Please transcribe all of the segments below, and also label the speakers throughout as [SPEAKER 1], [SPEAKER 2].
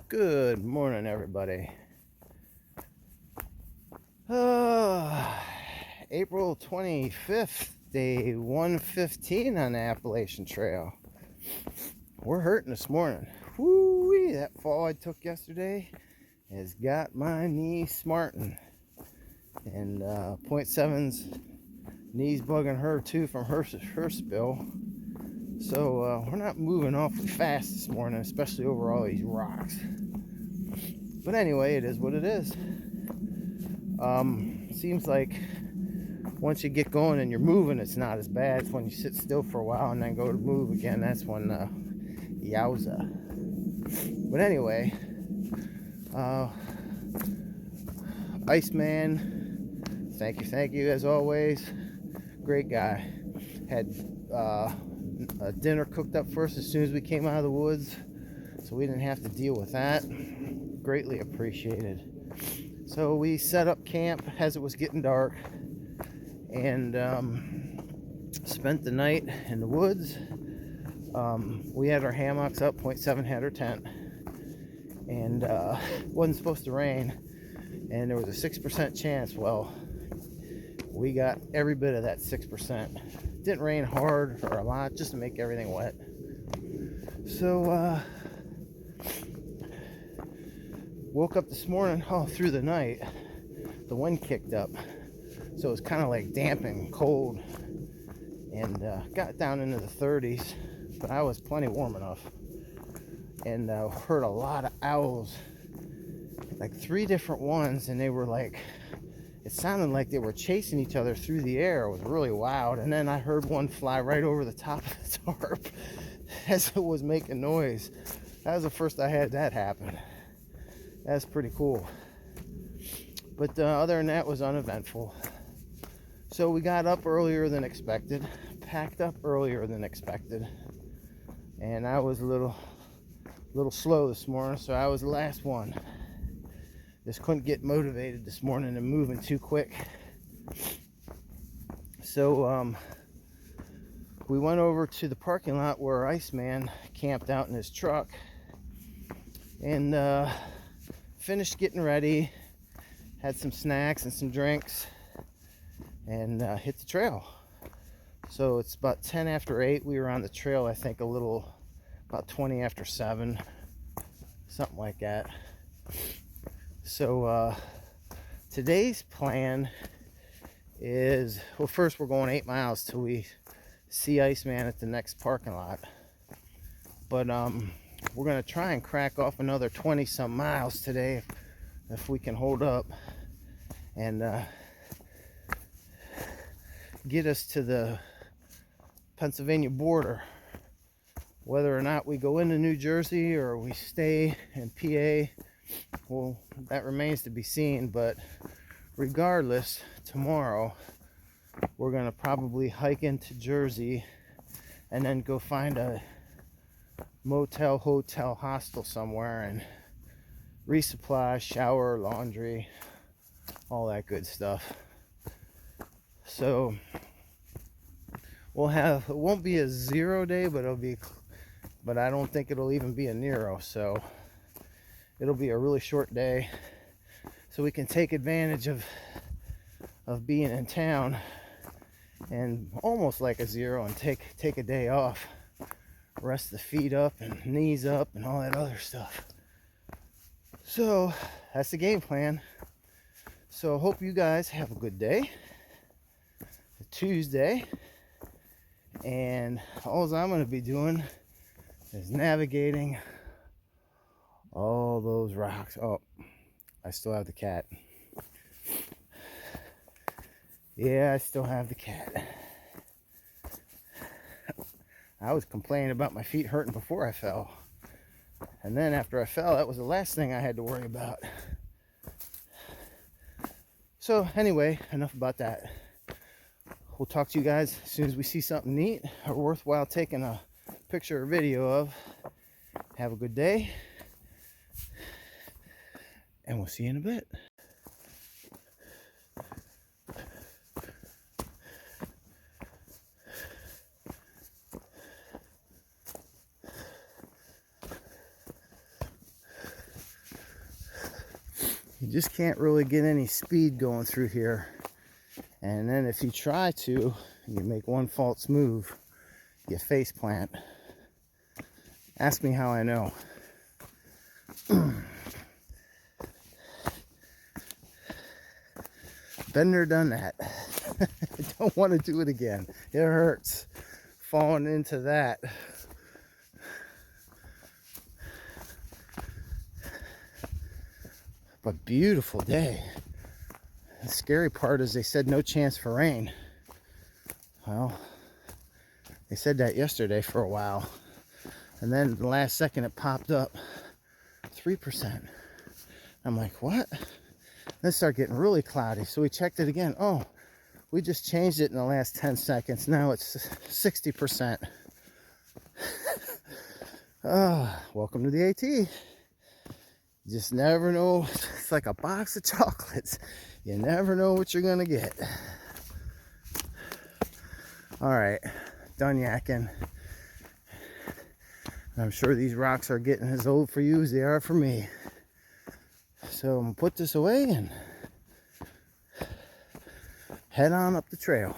[SPEAKER 1] Good morning, everybody. April 25th, day 115 on the Appalachian Trail. We're hurting this morning. Whoo-wee, that fall I took yesterday has got my knee smarting. And .7's knees bugging her too from her spill. So we're not moving awfully fast this morning, especially over all these rocks. But anyway, it is what it is. Seems like once you get going and you're moving, it's not as bad. It's when you sit still for a while and then go to move again, that's when yowza. But anyway, Iceman, thank you as always. Great guy. Had a dinner cooked up for us as soon as we came out of the woods, so we didn't have to deal with that. Greatly appreciated. So we set up camp as it was getting dark and spent the night in the woods. We had our hammocks up, .7 had her tent, and it wasn't supposed to rain, and there was a 6% chance. Well, we got every bit of that 6%. Didn't rain hard or a lot, just to make everything wet. So woke up this morning, through the night, the wind kicked up. So it was kind of like damp and cold, and got down into the 30s, but I was plenty warm enough. And heard a lot of owls, like 3 different ones, and they were like, it sounded like they were chasing each other through the air. It was really loud. And then I heard one fly right over the top of the tarp as it was making noise. That was the first I had that happen. That's pretty cool. But other than that, it was uneventful. So we got up earlier than expected, packed up earlier than expected, and I was a little slow this morning, so I was the last one. Just couldn't get motivated this morning and moving too quick. So we went over to the parking lot where Iceman camped out in his truck, and finished getting ready, had some snacks and some drinks, and hit the trail. So it's about 10 after 8. We were on the trail, I think, about 20 after 7, something like that. So today's plan is, well, first we're going 8 miles till we see Iceman at the next parking lot. But we're going to try and crack off another 20 some miles today if we can hold up, and get us to the Pennsylvania border. Whether or not we go into New Jersey or we stay in PA, well, that remains to be seen. But regardless, tomorrow we're going to probably hike into Jersey and then go find a motel, hotel, hostel somewhere and resupply, shower, laundry, all that good stuff. So it won't be a 0 day, but I don't think it'll even be a Nero. So it'll be a really short day, so we can take advantage of being in town, and almost like a 0, and take a day off, rest the feet up and knees up and all that other stuff. So that's the game plan. So hope you guys have a good day, a Tuesday, and all I'm going to be doing is navigating all those rocks. Oh, I still have the cat. Yeah, I still have the cat. I was complaining about my feet hurting before I fell, and then after I fell, that was the last thing I had to worry about. So anyway, enough about that. We'll talk to you guys as soon as we see something neat or worthwhile taking a picture or video of. Have a good day, and we'll see you in a bit. You just can't really get any speed going through here. And then if you try to, you make one false move, you face plant. Ask me how I know. Been there, done that. Don't want to do it again. It hurts falling into that. But beautiful day. The scary part is they said no chance for rain. Well, they said that yesterday for a while. And then the last second it popped up 3%. I'm like, what? Then it started getting really cloudy. So we checked it again. Oh, we just changed it in the last 10 seconds. Now it's 60%. Welcome to the AT. You just never know. It's like a box of chocolates. You never know what you're going to get. All right, done yakking. I'm sure these rocks are getting as old for you as they are for me. So I'm going to put this away and head on up the trail.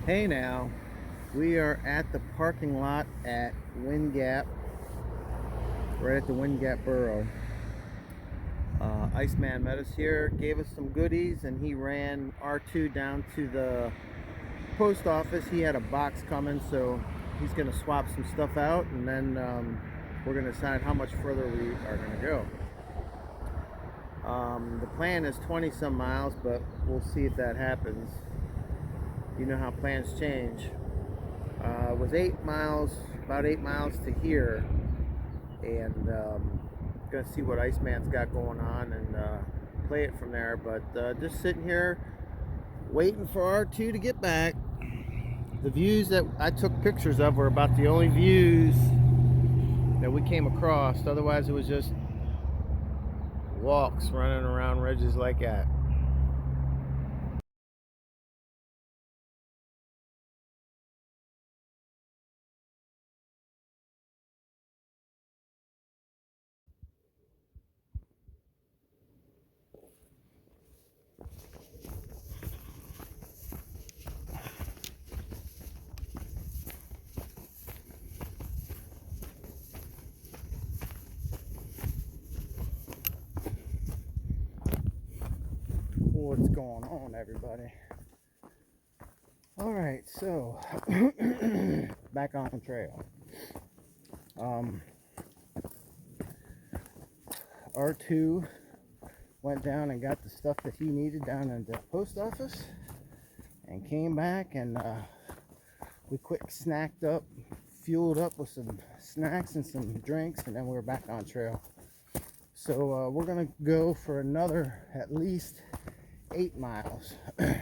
[SPEAKER 1] Hey now, we are at the parking lot at Wind Gap, right at the Wind Gap Burrow. Iceman met us here, gave us some goodies, and he ran R2 down to the post office. He had a box coming, so he's going to swap some stuff out, and then we're going to decide how much further we are going to go. The plan is 20 some miles, but we'll see if that happens. You know how plans change. It was 8 miles, about 8 miles to here, and gonna see what Iceman's got going on and play it from there. But just sitting here waiting for R2 to get back. The views that I took pictures of were about the only views that we came across. Otherwise it was just walks running around ridges like that. What's going on, everybody? All right, so back on the trail. R2 went down and got the stuff that he needed down at the post office and came back, and we quick snacked up, fueled up with some snacks and some drinks, and then we were back on trail. So we're gonna go for another at least 8 miles. So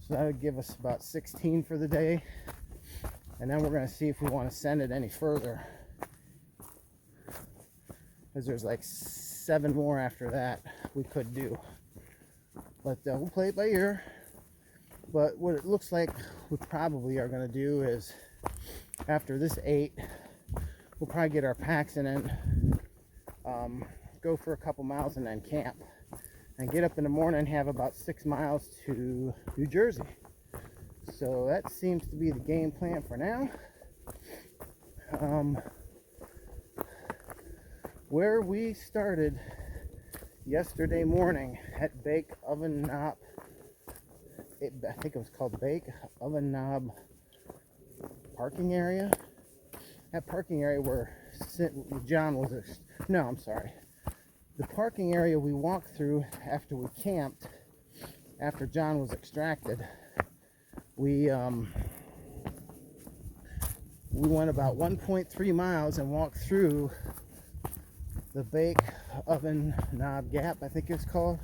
[SPEAKER 1] that would give us about 16 for the day, and then we're gonna see if we want to send it any further, because there's like 7 more after that we could do. But we'll play it by ear. But what it looks like we probably are going to do is, after this 8, we'll probably get our packs and then go for a couple miles and then camp. And get up in the morning and have about 6 miles to New Jersey. So that seems to be the game plan for now. Where we started yesterday morning at Bake Oven Knob, I think it was called Bake Oven Knob parking area. That parking area where John was, no, I'm sorry. The parking area we walked through after we camped, after John was extracted, we went about 1.3 miles and walked through the Bake Oven Knob Gap, I think it's called.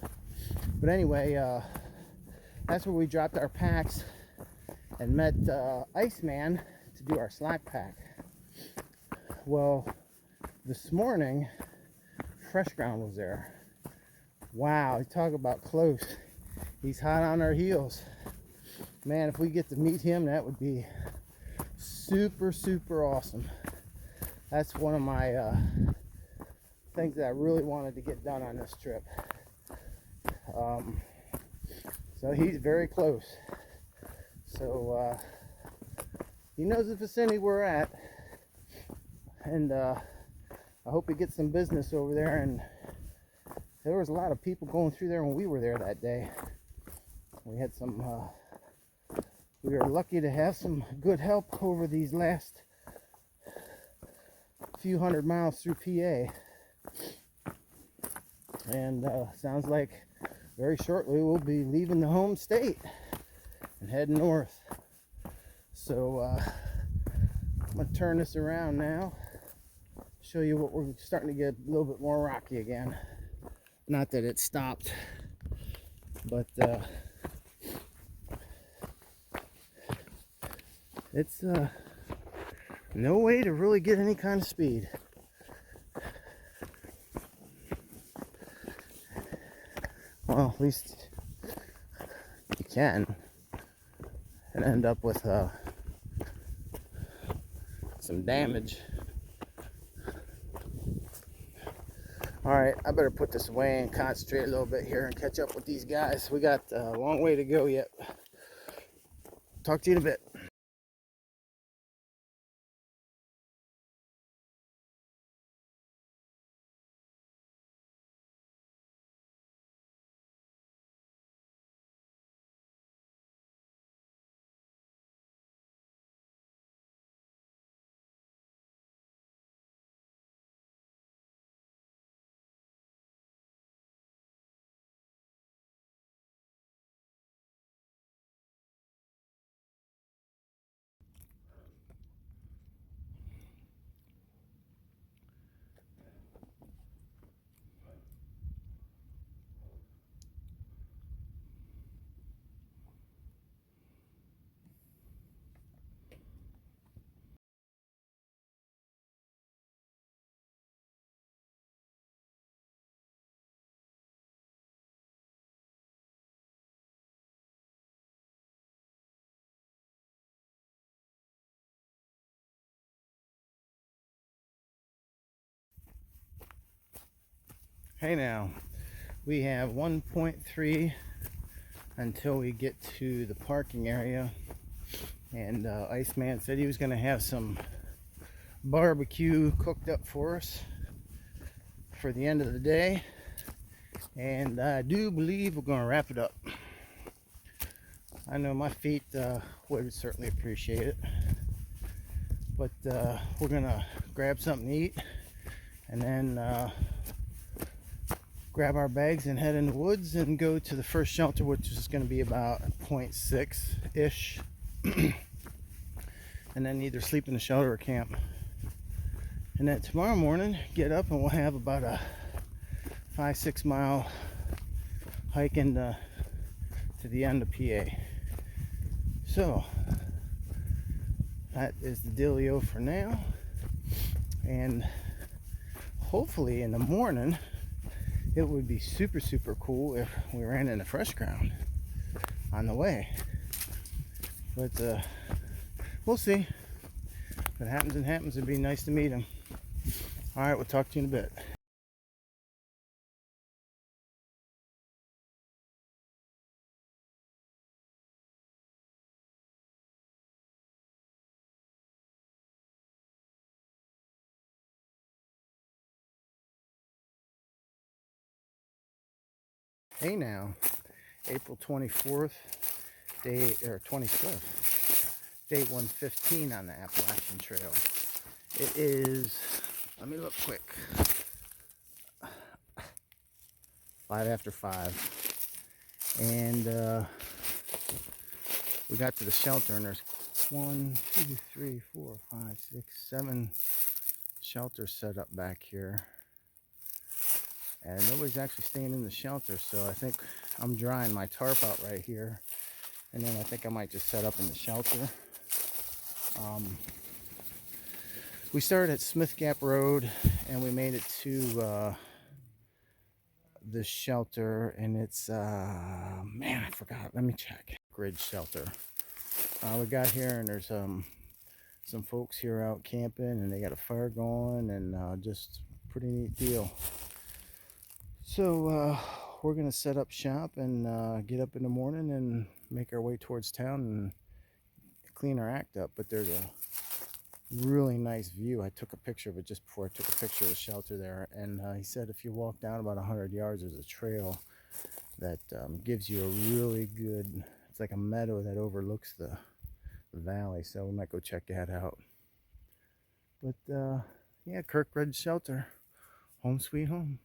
[SPEAKER 1] But anyway, that's where we dropped our packs and met Iceman to do our slack pack. Well, this morning, Fresh Ground was there. Wow, you talk about close. He's hot on our heels. Man, if we get to meet him, that would be super, super awesome. That's one of my things that I really wanted to get done on this trip. So he's very close. So he knows the vicinity we're at. And I hope he gets some business over there. And there was a lot of people going through there when we were there that day. We had some, we were lucky to have some good help over these last few hundred miles through PA. And sounds like very shortly we'll be leaving the home state and heading north. So I'm going to turn this around now, show you what we're starting to get a little bit more rocky again. Not that it stopped, but it's no way to really get any kind of speed. Well, at least you can, and end up with some damage. Alright, I better put this away and concentrate a little bit here and catch up with these guys. We got a long way to go yet. Talk to you in a bit. Hey now, we have 1.3 until we get to the parking area, and Iceman said he was going to have some barbecue cooked up for us for the end of the day, and I do believe we're going to wrap it up. I know my feet would certainly appreciate it, but we're going to grab something to eat and then grab our bags and head in the woods and go to the first shelter, which is going to be about 0.6-ish, and then either sleep in the shelter or camp. And then tomorrow morning, get up and we'll have about a 5-6 mile hike into to the end of PA. So that is the dealio for now, and hopefully in the morning it would be super cool if we ran into fresh ground on the way, but we'll see. If it happens, it happens. It'd be nice to meet him. All right, we'll talk to you in a bit. Hey now, April 24th, day, or 25th, day 115 on the Appalachian Trail. It is, let me look quick, 5 after 5, and we got to the shelter, and there's 1, 2, 3, 4, 5, 6, 7 shelters set up back here, and nobody's actually staying in the shelter, so I think I'm drying my tarp out right here, and then I think I might just set up in the shelter. We started at Smith Gap Road, and we made it to the shelter, and it's man, I forgot, let me check. Kirkridge shelter. We got here, and there's some folks here out camping, and they got a fire going, and just pretty neat deal. So we're gonna set up shop and get up in the morning and make our way towards town and clean our act up. But there's a really nice view. I took a picture of it just before I took a picture of the shelter there, and he said if you walk down about 100 yards, there's a trail that gives you a really good, it's like a meadow that overlooks the valley, so we might go check that out. But yeah, Kirkridge shelter, home sweet home.